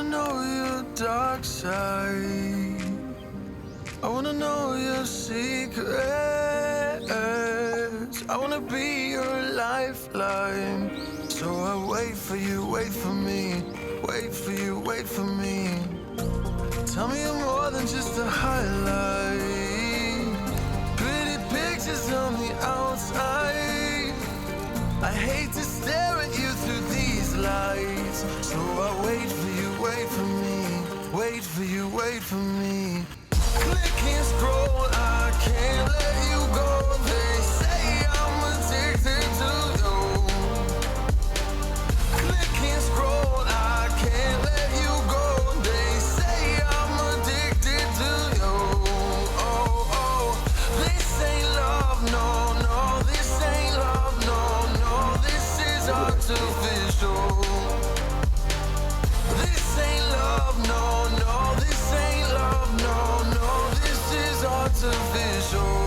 know your dark side. I wanna know your secrets. I wanna be your lifeline. So I wait for you, wait for me. Wait for you, wait for me. Tell me you're more than just a highlight. Pretty pictures on the outside. I hate to stare at you through these lights. So I wait for you, wait for me. Wait for you, wait for me. Click and scroll, I can't let you go. They say I'm addicted to you. Click and scroll, I can't let you go. They say I'm addicted to you. Oh, oh, this ain't love, no, no. This ain't love, no, no. This is artificial. This ain't love, no, no. This ain't love, no, no. This is artificial.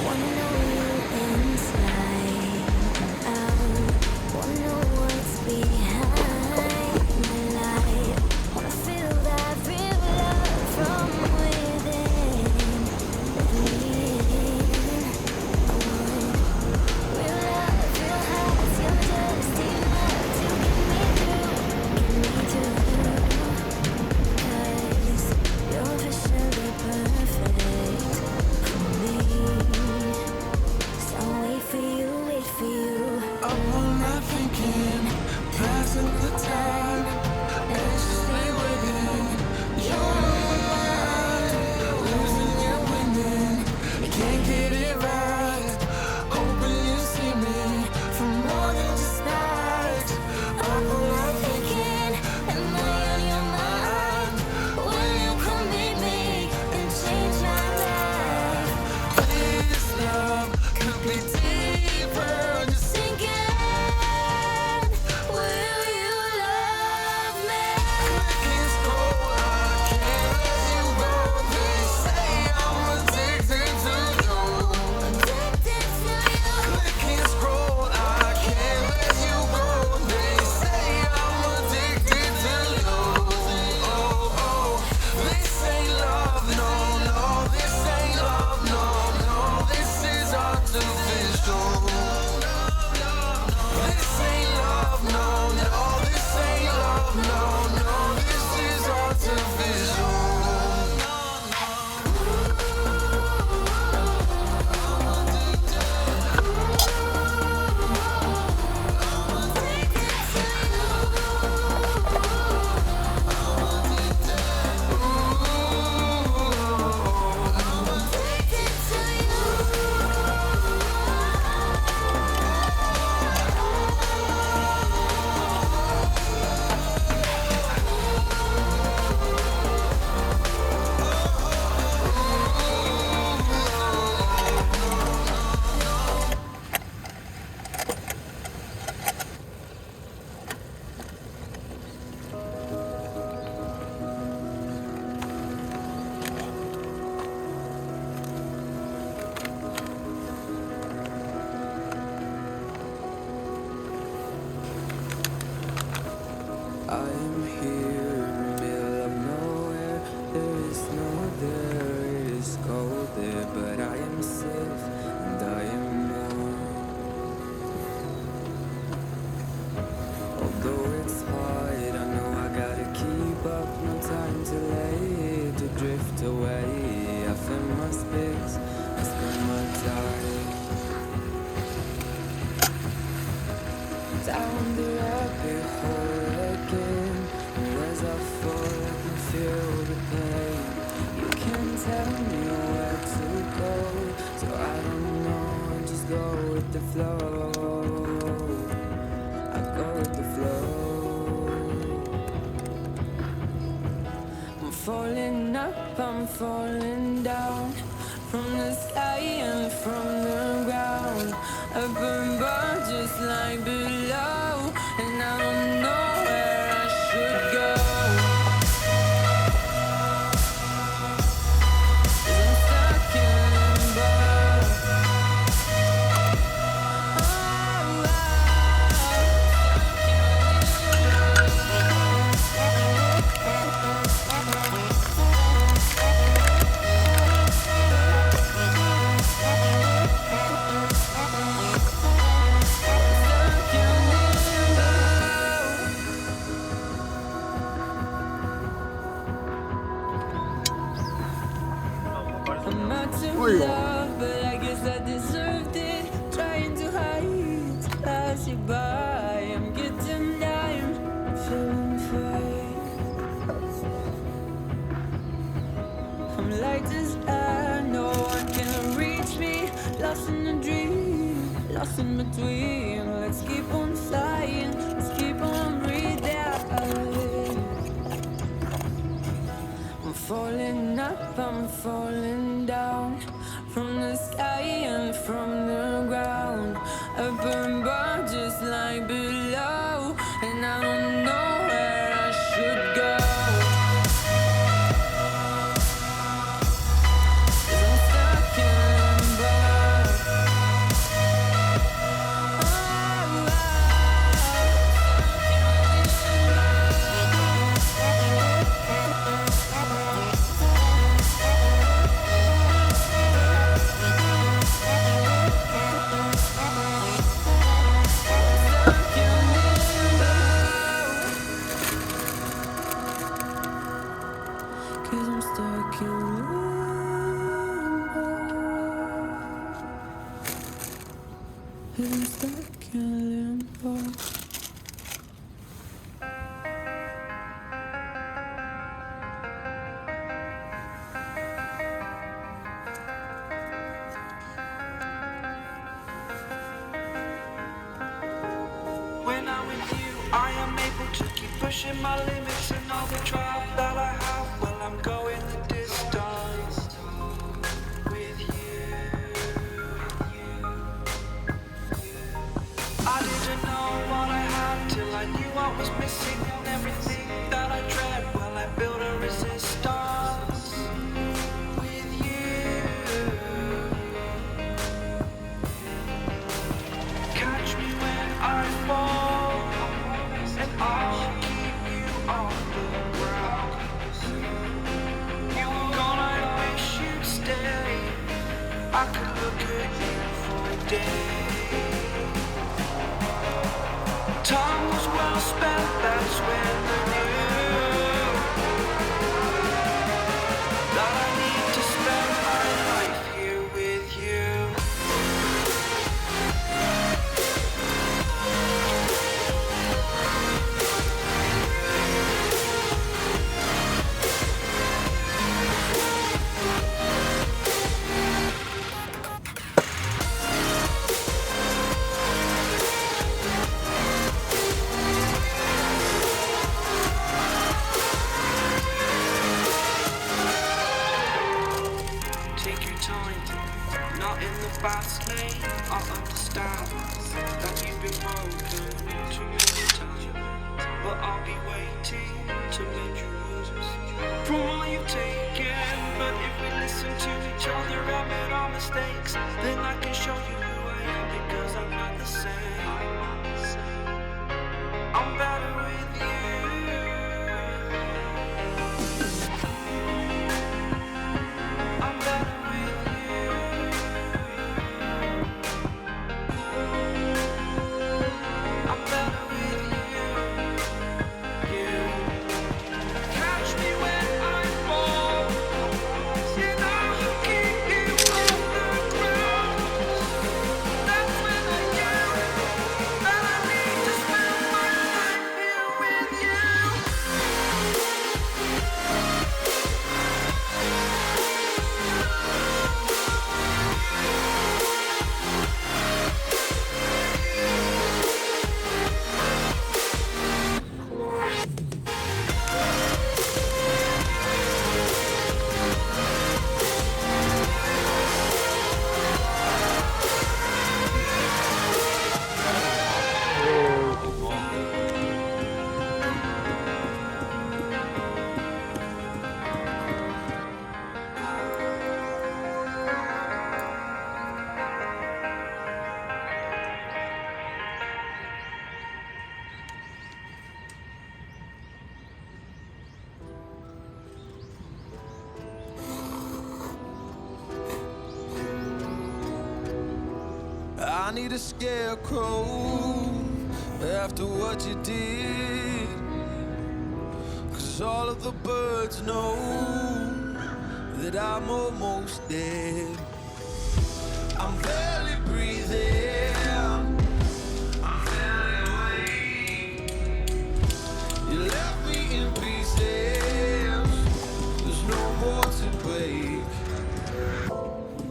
Wanna know you inside and out. Wanna know what's behind the light. Wanna feel that real love from within. Real love, real hearts, you're just enough to get me through. 'Cause you're officially perfect for me. So wait for you, wait for you. Up all night thinking, passing the time, anxiously waiting. You're on my mind, losing and winning. You can't get it right. Hoping you see me from more than just night. Up all night thinking, am I on your mind? Will you come meet me and change my life? This love could be deeper. Just Thinking, will you love me? click and scroll, I can't let you go. They say I'm addicted to you. Addicted to you. Click and scroll, I can't let you go. They say I'm addicted to you. Oh, oh, this ain't love, no, no. This ain't love, no, no. This is artificial. This ain't love, no, no. This ain't love, no, no. This is artificial. I am here in the middle of nowhere. There is no there, it is cold there, but I am safe and I am warm. Although it's hard, I know I gotta keep up. No time to lay to drift away. I fill my space, I spend my time down the rabbit hole again. And as I fall, I can feel the pain. You can't tell me where to go, so I don't know. I just go with the flow. I go with the flow. I'm falling up, I'm falling down. From the sky and from the ground, I burn just like below. not to love, but I guess I deserved it. Trying to hide, to pass you by. I'm getting down, feeling fine. I'm light as air, no one can reach me. Lost in a dream, lost in between. Let's keep on flying, let's keep on breathing. I'm falling up, I'm falling down. From the sky and from the ground. Up above just like below. And I don't know where I should go. Cause I'm stuck in limbo. Cause I'm stuck in limbo. When I'm with you, I am able to keep pushing my limits and all the drive that I have. Well, I'm going the distance with you. I didn't know what I had till I knew what was missing and everything that I dread. Well, I built a resistance with you. Catch me when I fall, and I'll keep you on the ground. You were gone, I wish you'd stay. I could look at you for a day. Time was well spent, that's when I knew that I need to spend my life here with you. Take your time, not in the fast lane. I understand that you've been broken too many times, but I'll be waiting to mend your wounds from all you've taken. But if we listen to each other, admit our mistakes, then I can show you who I am because I'm not the same. I'm better with you. I'm better with you. I'm better with you. Catch me when I fall. And I'll keep you on the ground. That's when I knew that I need to spend my life here with you. I need a scarecrow after what you did, 'cause all of the birds know that I'm almost dead. I'm barely breathing. I'm barely awake. You left me in pieces. There's no more to break.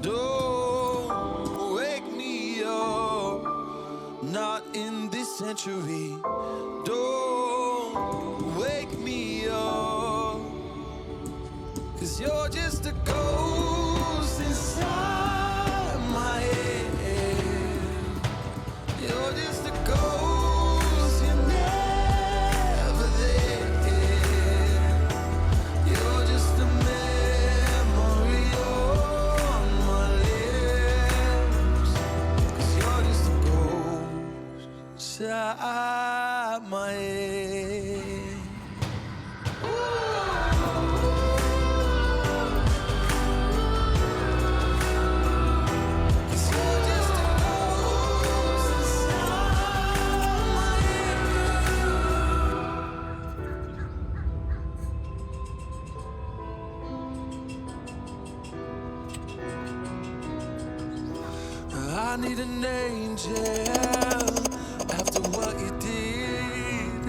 Don't wake me up. Not in this century. Don't wake me up. 'Cause you're just a ghost inside my head. You're just a ghost, you're never there. You're just a memory on my lips. 'Cause you're just a ghost inside my head. I need an angel after what you did.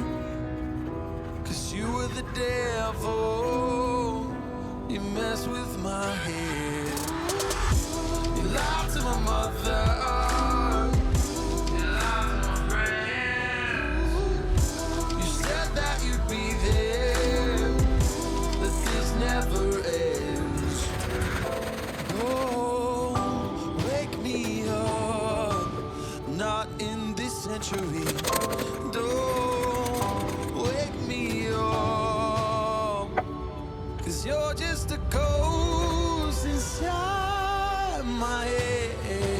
'Cause you were the devil. You messed with my head. You lied to my mother. You lied to my friends. You said that you'd be there, but this never ends. Oh, wake me up. Not in this century. Don't wake me up. 'Cause you're just a ghost inside my head.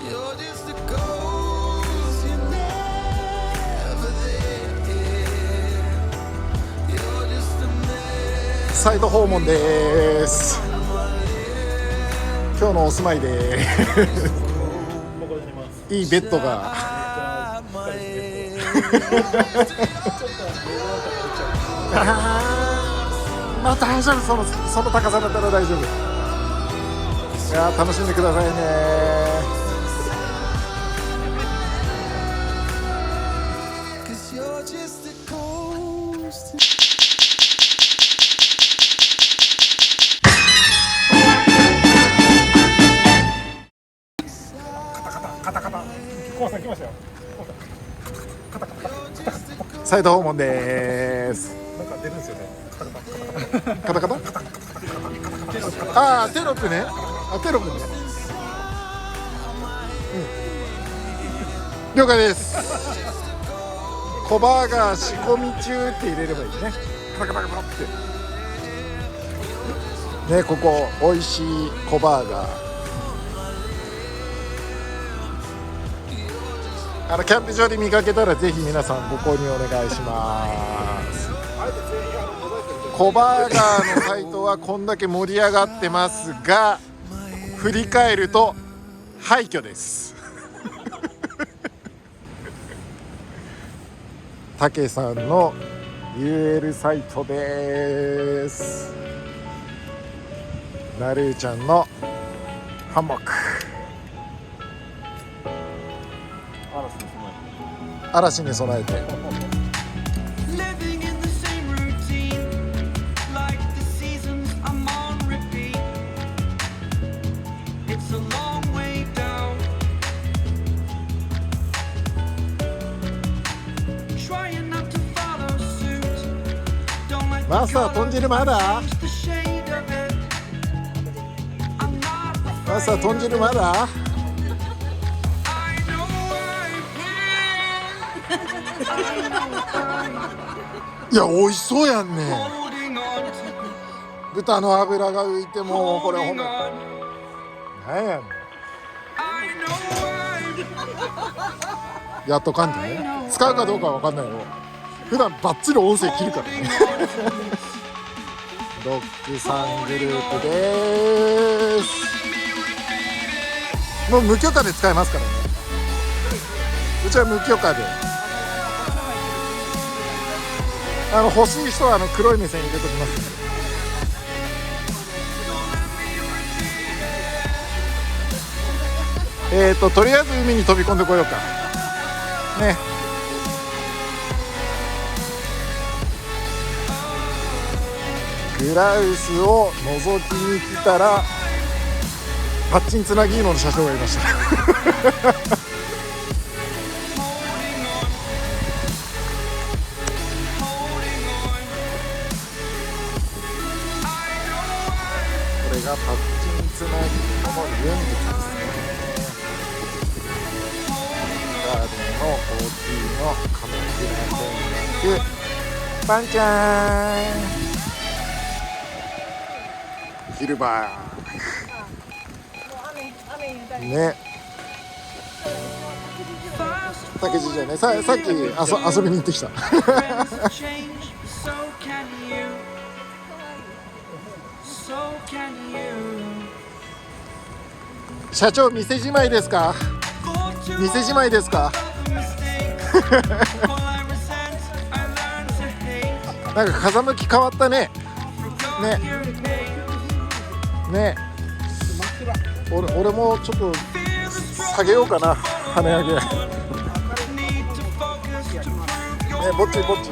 You're just a ghost, you're never there. You're just a man. サイド訪問です。今日のお住まいでいいベッドがまあ大丈夫、その高さだったら大丈夫。いや楽しんでくださいね。サイド訪問です。なんか出るんですよね。カタカタああテロップね。あテロップね。了解です。小バーガー仕込み中って入れればいいね。カタカタカタってね。ここ美味しい小バーガー。キャンプ場で見かけたらぜひ皆さんご購入お願いします。小バーガーのサイトはこんだけ盛り上がってますが、振り返ると廃墟ですたけさんの UL サイトです。なるーちゃんのハンモック、嵐に備えてマスター豚汁まだ？マスター豚汁まだ？いや美味しそうやんね。豚の脂が浮いてもうこれほんまなんやねん。やっとかんでね。使うかどうかは分かんないよ。普段バッチリ音声切るからねロックさんグループでーす。もう無許可で使えますからね。うちは無許可で欲しい人は黒い目線入れときます。とりあえず海に飛び込んでこようかね。グラウスを覗きに来たらパッチンつなぎの社長がいましたこれがパッチンつなぎのユングですね。ガーデンの OT のカモフラ戦略パンちゃんヒルバーね。たけじじゃね、さっき遊びに行ってきた社長、店じまいですか？店じまいですか？なんか風向き変わったね。ね、俺もちょっと下げようかな、跳ね上げ。ね、ぼっちぼっち。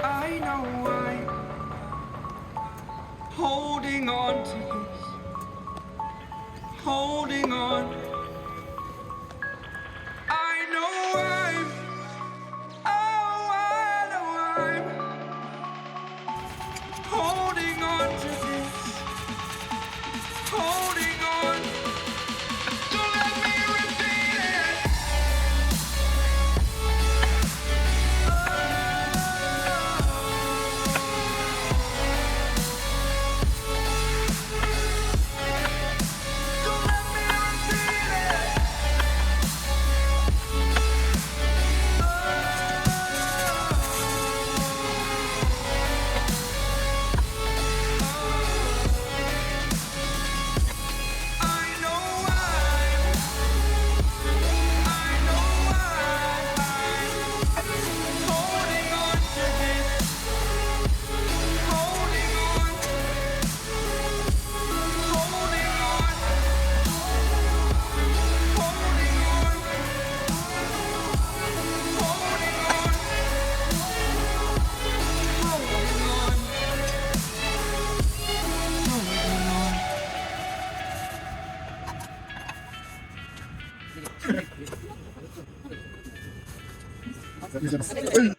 I know I'm holding on to this, holding on. I know I'm, oh, I know I'm holding on to this, holding on. Don't let me repeat it. Don't let me repeat it. I know I'm holding on to this, holding on, holding on, holding on,